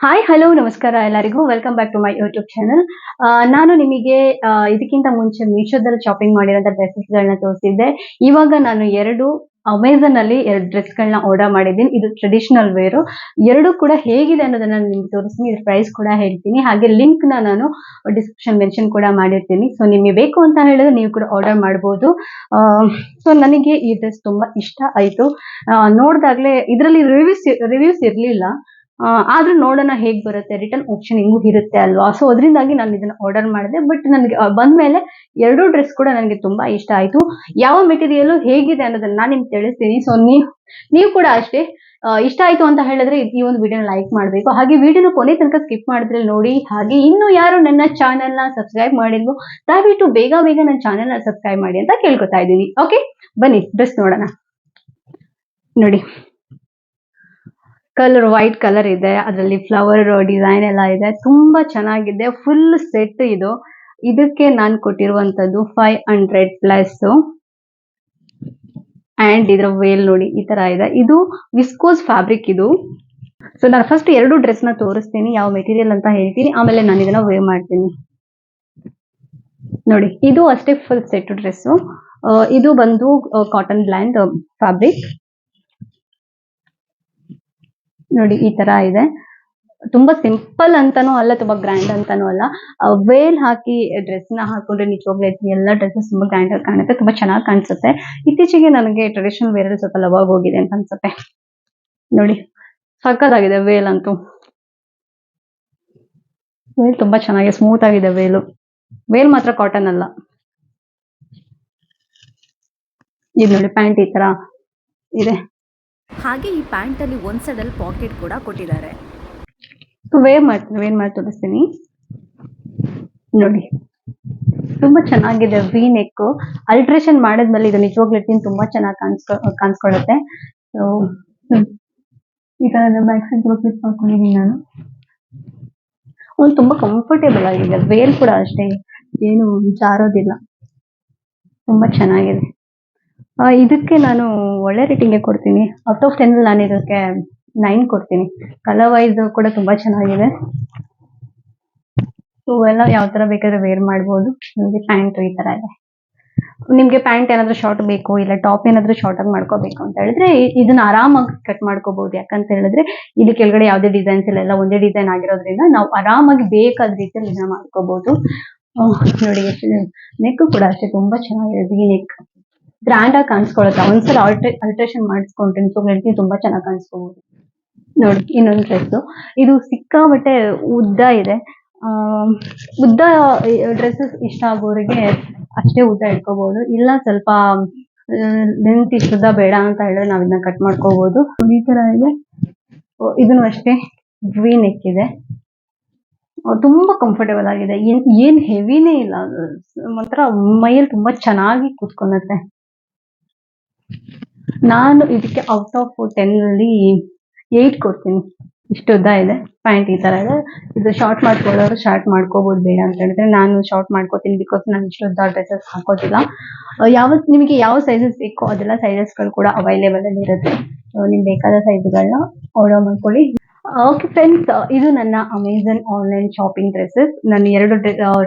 Hi hello ನಮಸ್ಕಾರ ಎಲ್ಲರಿಗೂ welcome back to my YouTube channel. ನಾನು ನಿಮಗೆ ಇದಕ್ಕಿಂತ ಮುಂಚೆ ಮೀಶೋದಲ್ಲಿ ಶಾಪಿಂಗ್ ಮಾಡಿರೋಂಥ ಡ್ರೆಸ್ಸಸ್ಗಳನ್ನ ತೋರಿಸಿದ್ದೆ. ಇವಾಗ ನಾನು ಅಮೆಝಾನ್ ಅಲ್ಲಿ 2 ಡ್ರೆಸ್ಗಳನ್ನ ಆರ್ಡರ್ ಮಾಡಿದ್ದೀನಿ. ಇದು ಟ್ರೆಡಿಷನಲ್ ವೇರು. ಎರಡು ಕೂಡ ಹೇಗಿದೆ ಅನ್ನೋದನ್ನ ನಾನು ನಿಮ್ಗೆ ತೋರಿಸ್ತೀನಿ. ಇದ್ರ ಪ್ರೈಸ್ ಕೂಡ ಹೇಳ್ತೀನಿ, ಹಾಗೆ ಲಿಂಕ್ ನಾನು ಡಿಸ್ಕ್ರಿಪ್ಷನ್ ಮೆನ್ಷನ್ ಕೂಡ ಮಾಡಿರ್ತೀನಿ. ಸೊ ನಿಮಗೆ ಬೇಕು ಅಂತ ಹೇಳಿದ್ರೆ ನೀವು ಕೂಡ ಆರ್ಡರ್ ಮಾಡಬಹುದು. ಸೊ ನನಗೆ ಈ ಡ್ರೆಸ್ ತುಂಬಾ ಇಷ್ಟ ಆಯ್ತು. ನೋಡಿದಾಗ್ಲೇ ಇದರಲ್ಲಿ ರಿವ್ಯೂಸ್ ಇರಲಿಲ್ಲ, ಆದ್ರೂ ನೋಡೋಣ ಹೇಗ್ ಬರುತ್ತೆ, ರಿಟರ್ನ್ ಆಪ್ಷನ್ ಹಿಂಗೂ ಇರುತ್ತೆ ಅಲ್ವಾ. ಸೊ ಅದರಿಂದಾಗಿ ನಾನು ಇದನ್ನ ಆರ್ಡರ್ ಮಾಡಿದೆ. ಬಟ್ ನನಗೆ ಬಂದ್ಮೇಲೆ 2 ಡ್ರೆಸ್ ಕೂಡ ನನಗೆ ತುಂಬಾ ಇಷ್ಟ ಆಯ್ತು. ಯಾವ ಮೆಟೀರಿಯಲ್ ಹೇಗಿದೆ ಅನ್ನೋದನ್ನ ನಾನು ನಿಮ್ಗೆ ತಿಳಿಸ್ತೀನಿ. ಸೊ ನೀವು ಕೂಡ ಅಷ್ಟೇ ಇಷ್ಟ ಆಯ್ತು ಅಂತ ಹೇಳಿದ್ರೆ ಈ ಒಂದು ವಿಡಿಯೋನ ಲೈಕ್ ಮಾಡಬೇಕು. ಹಾಗೆ ವಿಡಿಯೋನ ಕೊನೆ ತನಕ ಸ್ಕಿಪ್ ಮಾಡಿದ್ರೆ ನೋಡಿ. ಹಾಗೆ ಇನ್ನು ಯಾರು ನನ್ನ ಚಾನೆಲ್ ನ ಸಬ್ಸ್ಕ್ರೈಬ್ ಮಾಡಿದ್ವು ದಯವಿಟ್ಟು ಬೇಗ ನನ್ನ ಚಾನೆಲ್ ನ ಸಬ್ಸ್ಕ್ರೈಬ್ ಮಾಡಿ ಅಂತ ಕೇಳ್ಕೊತಾ ಇದ್ದೀನಿ. ಓಕೆ, ಬನ್ನಿ ಡ್ರೆಸ್ ನೋಡೋಣ. ನೋಡಿ, ಕಲರ್ ವೈಟ್ ಕಲರ್ ಇದೆ, ಅದರಲ್ಲಿ ಫ್ಲವರ್ ಡಿಸೈನ್ ಎಲ್ಲ ಇದೆ, ತುಂಬಾ ಚೆನ್ನಾಗಿದೆ. ಫುಲ್ ಸೆಟ್ ಇದು. ಇದಕ್ಕೆ ನಾನು ಕೊಟ್ಟಿರುವಂತದ್ದು 500 ಪ್ಲಸ್. ಅಂಡ್ ಇದರ ವೇಲ್ ನೋಡಿ ಈ ತರ ಇದೆ. ಇದು ವಿಸ್ಕೋಸ್ ಫ್ಯಾಬ್ರಿಕ್ ಇದು. ಸೊ ನಾನು ಫಸ್ಟ್ 2 ಡ್ರೆಸ್ ನ ತೋರಿಸ್ತೀನಿ, ಯಾವ ಮೆಟೀರಿಯಲ್ ಅಂತ ಹೇಳ್ತೀನಿ, ಆಮೇಲೆ ನಾನು ಇದನ್ನ ವೇರ್ ಮಾಡ್ತೀನಿ. ನೋಡಿ, ಇದು ಅಷ್ಟೇ ಫುಲ್ ಸೆಟ್ ಡ್ರೆಸ್. ಇದು ಬಂದು ಕಾಟನ್ ಬ್ಲ್ಯಾಂಡ್ ಫ್ಯಾಬ್ರಿಕ್. ನೋಡಿ ಈ ತರ ಇದೆ. ತುಂಬಾ ಸಿಂಪಲ್ ಅಂತಾನೂ ಅಲ್ಲ, ತುಂಬಾ ಗ್ರ್ಯಾಂಡ್ ಅಂತಾನೂ ಅಲ್ಲ. ವೇಲ್ ಹಾಕಿ ಡ್ರೆಸ್ ನ ಹಾಕೊಂಡ್ರೆ ನಿಜವಾಗ್ಲೂ ಎಲ್ಲ ಡ್ರೆಸ್ಸಸ್ ತುಂಬಾ ಗ್ರ್ಯಾಂಡ್ ಆಗಿ ಕಾಣುತ್ತೆ, ತುಂಬಾ ಚೆನ್ನಾಗಿ ಕಾಣಿಸುತ್ತೆ. ಇತ್ತೀಚೆಗೆ ನನಗೆ ಟ್ರೆಡಿಷನಲ್ ವೇರ್ ಅಲ್ಲಿ ಸ್ವಲ್ಪ ಲವ್ ಹೋಗಿದೆ ಅಂತ ಅನ್ಸುತ್ತೆ. ನೋಡಿ, ಸಕ್ಕತ್ತಾಗಿದೆ ವೇಲ್ ಅಂತೂ. ವೇಲ್ ತುಂಬಾ ಚೆನ್ನಾಗಿದೆ, ಸ್ಮೂತ್ ಆಗಿದೆ ವೇಲ್ ಮಾತ್ರ ಕಾಟನ್ ಅಲ್ಲ. ಇದು ನೋಡಿ, ಪ್ಯಾಂಟ್ ಈ ತರ ಇದೆ. ಹಾಗೆ ಈ ಪ್ಯಾಂಟ್ ಅಲ್ಲಿ ಒಂದ್ ಸೈಡ್ ಅಲ್ಲಿ ಪಾಕೆಟ್ ಕೂಡ ಕೊಟ್ಟಿದ್ದಾರೆ. ವೇರ್ ಮಾಡಿ ತೋರಿಸ್ತೀನಿ. ನೋಡಿ, ತುಂಬಾ ಚೆನ್ನಾಗಿದೆ. ವಿ ನೆಕ್ ಅಲ್ಟ್ರೇಷನ್ ಮಾಡಿದ್ಮೇಲೆ ಇದು ನಿಜವಾಗ್ಲೂ ತುಂಬಾ ಚೆನ್ನಾಗಿ ಕಾಣಿಸ್ಕೊಳ್ಳುತ್ತೆ. ಸೊ ಈ ತರದ ಬ್ಯಾಕ್ ಸೈಡ್ ಕ್ಲಿಪ್ ಹಾಕೊಂಡಿದ್ದೀನಿ ನಾನು. ತುಂಬಾ ಕಂಫರ್ಟೇಬಲ್ ಆಗಿದೆ. ವೇಲ್ ಕೂಡ ಅಷ್ಟೇ, ಏನು ಜಾರೋದಿಲ್ಲ, ತುಂಬಾ ಚೆನ್ನಾಗಿದೆ. ಇದಕ್ಕೆ ನಾನು ಒಳ್ಳೆ ರೇಟಿಂಗ್ ಕೊಡ್ತೀನಿ. ಔಟ್ ಆಫ್ 10 ನಾನು ಇದಕ್ಕೆ 9 ಕೊಡ್ತೀನಿ. ಕಲರ್ ವೈಸ್ ಕೂಡ ತುಂಬಾ ಚೆನ್ನಾಗಿದೆ. ಎಲ್ಲ ಯಾವ ತರ ಬೇಕಾದ್ರೆ ವೇರ್ ಮಾಡಬಹುದು. ನಿಮ್ಗೆ ಪ್ಯಾಂಟ್ ಈ ತರ ಇದೆ. ನಿಮ್ಗೆ ಪ್ಯಾಂಟ್ ಏನಾದ್ರು ಶಾರ್ಟ್ ಬೇಕು, ಇಲ್ಲ ಟಾಪ್ ಏನಾದ್ರು ಶಾರ್ಟ್ ಆಗಿ ಮಾಡ್ಕೋಬೇಕು ಅಂತ ಹೇಳಿದ್ರೆ ಇದನ್ನ ಆರಾಮಾಗಿ ಕಟ್ ಮಾಡ್ಕೋಬಹುದು. ಯಾಕಂತ ಹೇಳಿದ್ರೆ ಇಲ್ಲಿ ಕೆಳಗಡೆ ಯಾವುದೇ ಡಿಸೈನ್ಸ್ ಇಲ್ಲ, ಎಲ್ಲ ಒಂದೇ ಡಿಸೈನ್ ಆಗಿರೋದ್ರಿಂದ ನಾವು ಆರಾಮಾಗಿ ಬೇಕಾದ ರೀತಿಯಲ್ಲಿ ಇದನ್ನ ಮಾಡ್ಕೋಬಹುದು. ನೋಡಿ, ನೆಕ್ ಕೂಡ ಅಷ್ಟೇ ತುಂಬಾ ಚೆನ್ನಾಗಿದೆ. ವಿ ನೆಕ್ ಗ್ರ್ಯಾಂಡ್ ಆಗಿ ಕಾಣಿಸ್ಕೊಳ್ಳುತ್ತೆ. ಒಂದ್ಸಲ ಅಲ್ಟ್ರೇಷನ್ ಮಾಡಿಸ್ಕೊಂಡ್ರೆ ನಿಜವಾಗ್ಲೂ ತುಂಬಾ ಚೆನ್ನಾಗಿ ಕಾಣಿಸ್ಕೋಬಹುದು. ನೋಡಿ, ಇನ್ನೊಂದು ಡ್ರೆಸ್. ಇದು ಸಿಕ್ಕಾಬಟ್ಟೆ ಉದ್ದ ಇದೆ. ಉದ್ದ ಡ್ರೆಸ್ಸಸ್ ಇಷ್ಟ ಆಗೋರಿಗೆ ಅಷ್ಟೇ ಉದ್ದ ಇಟ್ಕೋಬಹುದು, ಇಲ್ಲ ಸ್ವಲ್ಪ ಲೆಂತ್ ಇಷ್ಟುದ್ದ ಬೇಡ ಅಂತ ಹೇಳಿದ್ರೆ ನಾವ್ ಇದನ್ನ ಕಟ್ ಮಾಡ್ಕೋಬಹುದು. ಈ ತರ ಇದೆ. ಇದನ್ನು ಅಷ್ಟೇ ವಿ ನೆಕ್ ಇದೆ. ತುಂಬಾ ಕಂಫರ್ಟೇಬಲ್ ಆಗಿದೆ. ಏನ್ ಹೆವಿನೇ ಇಲ್ಲ, ಮಾತ್ರ ಮೈಯಲ್ಲಿ ತುಂಬಾ ಚೆನ್ನಾಗಿ ಕೂತ್ಕೊಳ್ಳುತ್ತೆ. ನಾನು ಇದಕ್ಕೆ ಔಟ್ ಆಫ್ 10 ಅಲ್ಲಿ 8 ಕೊಡ್ತೀನಿ. ಇಷ್ಟು ಉದ್ದ ಇದೆ. ಪ್ಯಾಂಟ್ ಈ ತರ ಇದೆ. ಇದು ಶಾರ್ಟ್ ಮಾಡ್ಕೊಳ್ಳೋರು ಶಾರ್ಟ್ ಮಾಡ್ಕೋಬಹುದು, ಬೇಡ ಅಂತ ಹೇಳಿದ್ರೆ ನಾನು ಶಾರ್ಟ್ ಮಾಡ್ಕೋತೀನಿ. ಬಿಕಾಸ್ ನಾನು ಇಷ್ಟು ಉದ್ದ ಡ್ರೆಸ್ಸಸ್ ಹಾಕೋದಿಲ್ಲ. ನಿಮಗೆ ಯಾವ ಸೈಜಸ್ ಬೇಕೋ ಅದೆಲ್ಲ ಸೈಜಸ್ ಗಳು ಕೂಡ ಅವೈಲೇಬಲ್ ಅಲ್ಲಿ ಇರುತ್ತೆ. ನಿಮ್ಗೆ ಬೇಕಾದ ಸೈಜ್ಗಳನ್ನ ಆರ್ಡರ್ ಮಾಡ್ಕೊಳ್ಳಿ. ಓಕೆ ಫ್ರೆಂಡ್ಸ್, ಇದು ನನ್ನ ಅಮೆಝಾನ್ ಆನ್ಲೈನ್ ಶಾಪಿಂಗ್ ಡ್ರೆಸ್ಸಸ್. ನಾನು 2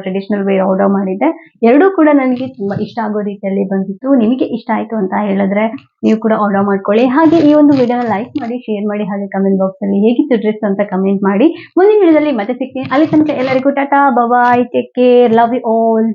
ಟ್ರೆಡಿಷನಲ್ ವೇರ್ ಆರ್ಡರ್ ಮಾಡಿದ್ದೆ. 2 ಕೂಡ ನನಗೆ ತುಂಬಾ ಇಷ್ಟ ಆಗೋ ರೀತಿಯಲ್ಲಿ ಬಂದಿತ್ತು. ನಿಮಗೆ ಇಷ್ಟ ಆಯ್ತು ಅಂತ ಹೇಳಿದ್ರೆ ನೀವು ಕೂಡ ಆರ್ಡರ್ ಮಾಡ್ಕೊಳ್ಳಿ. ಹಾಗೆ ಈ ಒಂದು ವಿಡಿಯೋನ ಲೈಕ್ ಮಾಡಿ, ಶೇರ್ ಮಾಡಿ, ಹಾಗೆ ಕಮೆಂಟ್ ಬಾಕ್ಸ್ ಅಲ್ಲಿ ಹೇಗಿತ್ತು ಡ್ರೆಸ್ ಅಂತ ಕಮೆಂಟ್ ಮಾಡಿ. ಮುಂದಿನ ವಿಡಿಯೋದಲ್ಲಿ ಮತ್ತೆ ಸಿಗ್ತೀನಿ. ಅಲ್ಲಿ ತನಕ ಎಲ್ಲರಿಗೂ tata, bye, take care, love you all.